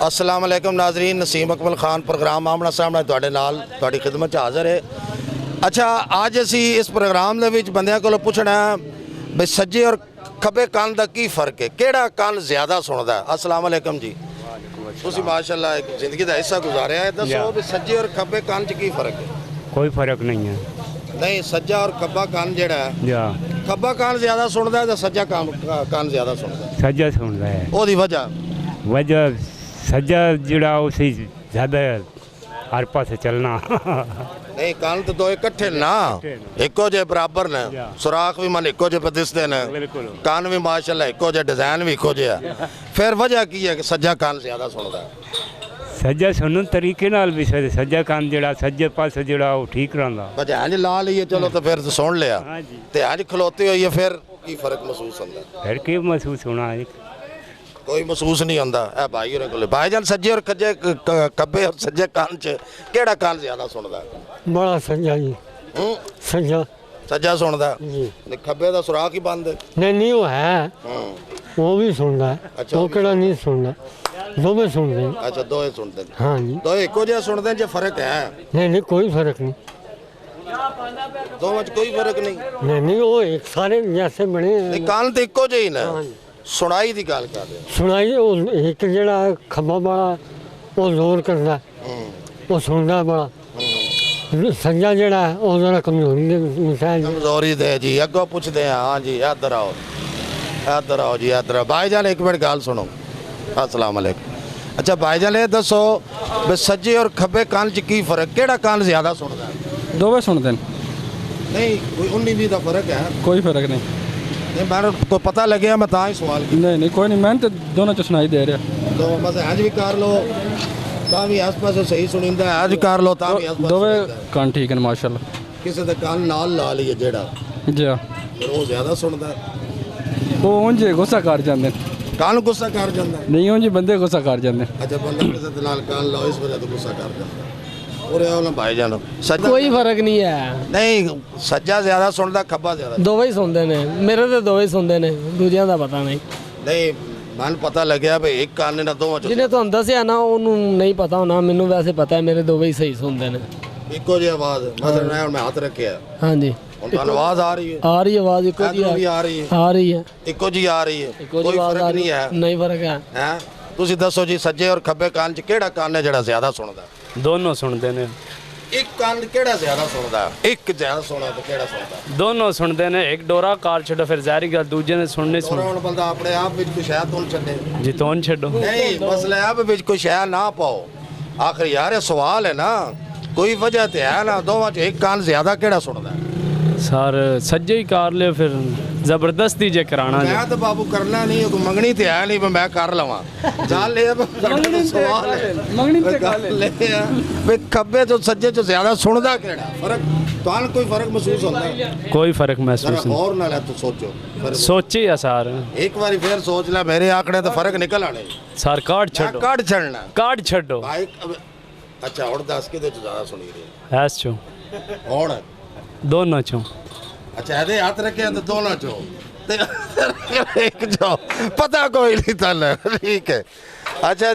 अस्सलाम वालेकुम नाजरीन, नसीम अकमल खान प्रोग्राम आमना सामना तुहाडे नाल तुहाडी खिदमत च हाज़र है। अच्छा, अज असी इस प्रोग्राम दे विच बंदियां कोलों पुछना भी सज्जे और खब्बे कान दा की फर्क है, केड़ा कान ज़्यादा सुनदा है। अस्सलाम वालेकुम जी, तुसीं माशाअल्लाह एक जिंदगी दा हिस्सा गुजारिया है, दसो भी सज्जे और खब्बे कान च की फर्क है। कोई फर्क नहीं है। नहीं, सज्जा और खब्बा कान जेड़ा है, खब्बा कान ज़्यादा सुनदा है तो सज्जा कान ज़्यादा सुनदा है। सज्जा सुनता है। ओदी वजह सज्जा जिड़ा उसी ज़्यादा हर पास चलना। नहीं, कान तो दो इकट्ठे ना, इको जे बराबर ने, सुराख भी मन इको जे पे दिसदे ने, कान भी माशाअल्लाह इको जे, डिजाइन भी इको जे है। फिर वजह की है कि सज्जा कान ज्यादा सुनदा है? सज्जा सुनन तरीके नाल भी सज्जा कान जिड़ा सज्जे पास जिड़ा वो ठीक रहंदा। वजह इंज ला लईए चलो तो फिर तो सुन लिया, ते इंज खलोते होइए फिर की फर्क महसूस होंदा है? फिर की महसूस होना है? कोई महसूस नहीं होंदा। ए भाई होरे कोले भाईजान सज्जे और खब्बे और सज्जे कान च केड़ा कान ज्यादा सुनदा है? बड़ा सज्जा जी। सज्जा सज्जा सुनदा जी। नहीं, खब्बे दा सुराख ही बंद है। नहीं वो है, वो भी सुनता है। अच्छा, वो केड़ा नहीं सुनता, दो भी सुनते हैं। अच्छा, दोए सुनदे ने। हाँ जी। दोए इको जिहा सुनदे ने, जे फर्क है? नहीं कोई फर्क नहीं। दोवां च कोई फर्क नहीं? नहीं वो एक सारे जैसे बने हैं। नहीं, कान तो इको जे ही ना। हाँ जी। सुनाई दी गल कर रहे सुनाई वो एक जड़ा खब्बा बड़ा वो जोर करता है, वो सुनता बड़ा। सज्जा जड़ा है वो जरा कमजोरी दे मिसाल। कमजोरी दे जी, अगो पूछते हैं। हाँ जी, इधर आओ, इधर आओ जी, इधर आओ। भाईजान एक मिनट गल सुनो। अस्सलाम वालेकुम। अच्छा भाईजान ये दसो भी सज्जे और खब्बे कान च की फर्क, केड़ा कान ज्यादा सुनदा है? दोवे सुनते हैं। नहीं, कोई 19-20 का फर्क है? कोई फर्क नहीं। नहीं, मैं को पता लगे मैं ता ही सवाल किया। नहीं कोई नहीं, मैंने तो दोनों च सुनाई दे रहा। तो बस आज भी कर लो ता भी आस पास सही सुनिंदा है, आज कर लो ता भी आस पास दोवे कान ठीक है माशाल्लाह। किसी दे कान नाल ला लिए जेड़ा जी हाँ, फिर वो ज्यादा सुनदा है। वो उंज गुस्सा कर जाते हैं। कान गुस्सा कर जांदा है? नहीं उंज बंदे गुस्सा कर जाते हैं। अच्छा, बंदा किसी दे नाल कान लाओ इस वजह तो गुस्सा कर जांदा है। और आओ ना भाईजान, सज्जा कोई फर्क नहीं है। नहीं, सज्जा ज्यादा सुनदा खब्बा ज्यादा? ਦੋਵੇਂ ਹੀ ਸੁਣਦੇ ਨੇ, ਮੇਰੇ ਤੇ ਦੋਵੇਂ ਹੀ ਸੁਣਦੇ ਨੇ, ਦੂਜਿਆਂ ਦਾ ਪਤਾ ਨਹੀਂ। ਨਹੀਂ, ਮਨ ਪਤਾ ਲੱਗਿਆ ਵੀ ਇੱਕ ਕੰਨ ਨਾਲ ਦੋਵਾਂ ਚ ਜਿਹਨੇ ਤੁਹਾਨੂੰ ਦੱਸਿਆ ਨਾ ਉਹਨੂੰ ਨਹੀਂ ਪਤਾ ਹੋਣਾ, ਮੈਨੂੰ ਵੈਸੇ ਪਤਾ ਹੈ ਮੇਰੇ ਦੋਵੇਂ ਹੀ ਸਹੀ ਸੁਣਦੇ ਨੇ। ਇੱਕੋ ਜਿਹੀ ਆਵਾਜ਼। ਮਸਲ ਮੈਂ ਹੱਥ ਰੱਖਿਆ, ਹਾਂਜੀ, ਹੁਣ ਤੁਹਾਨੂੰ ਆਵਾਜ਼ ਆ ਰਹੀ ਹੈ? ਆ ਰਹੀ ਆਵਾਜ਼ ਇੱਕੋ ਜਿਹੀ ਇੱਧਰੋਂ ਵੀ ਆ ਰਹੀ ਹੈ? ਆ ਰਹੀ ਹੈ, ਇੱਕੋ ਜਿਹੀ ਆ ਰਹੀ ਹੈ, ਇੱਕੋ ਕੋਈ ਜਿਹੀ ਆਵਾਜ਼ ਫਰਕ ਆ ਨਹੀਂ ਰਹੀ ਹੈ? ਨਹੀਂ ਫਰਕ ਹੈ। ਹੈ ਤੁਸੀਂ ਦੱਸੋ ਜੀ, ਸੱਜੇ ਔਰ ਖੱਬੇ ਕੰਨ ਚ ਕਿਹੜਾ ਕੰਨ ਹੈ ਜਿਹੜਾ ਜ਼ਿਆਦਾ ਸੁਣਦਾ? दोनों सुनते ने। ਇੱਕ ਕੰਨ ਕਿਹੜਾ ਜ਼ਿਆਦਾ ਸੁਣਦਾ? ਇੱਕ ਜ਼ਿਆਦਾ ਸੁਣਦਾ ਤੇ ਕਿਹੜਾ ਸੁਣਦਾ? दोनों सुनते ने। एक डोरा कार छो फिर जारी गल दूजे ने सुनने सुन ਹੁਣ ਬੰਦਾ ਆਪਣੇ ਆਪ ਵਿੱਚ ਕੋਈ ਸ਼ੈ ਤੋਂ ਛੱਡੇ। जितोन छो। ਨਹੀਂ, ਮਸਲਾ ਹੈ ਵੀ ਵਿੱਚ ਕੋਈ ਸ਼ੈ ਨਾ ਪਾਓ। ਆਖਰ ਯਾਰ ਇਹ ਸਵਾਲ ਹੈ ਨਾ, ਕੋਈ ਵਜ੍ਹਾ ਤੇ ਹੈ ਨਾ। ਦੋਵਾਂ ਚ ਇੱਕ ਕੰਨ ਜ਼ਿਆਦਾ ਕਿਹੜਾ ਸੁਣਦਾ? सर सज्जे ही कार ले फिर जबरदस्ती जे कराना जे। मैं तो बाबू करना नहीं, कोई मंगनी तो है नहीं मैं कर लवा। जान ले सवाल है, मंगनी ते गल ले वे खब्बे तो सज्जे तो ज्यादा सुनदा केड़ा फर्क? तुहान कोई फर्क महसूस होंदा है? कोई फर्क महसूस जरा नहीं। और ना ले तो सोचो, सोची है सर। एक बार फिर सोच ले, मेरे आंकड़े तो फर्क निकल आने। सर काट मैं छो, काट छड़ना काट छो। भाई अच्छा और 10 के तो ज्यादा सुनी रही ऐस छो और दोनों छो। अच्छा ਇਹਦੇ ਹੱਥ ਰੱਖਿਆ ਤੇ ਦੋਨਾਂ ਚੋਂ ਤੇ ਇੱਕ ਚੋਂ ਪਤਾ ਕੋਈ ਨਹੀਂ ਤਨ। ਠੀਕ ਹੈ। ਅੱਛਾ।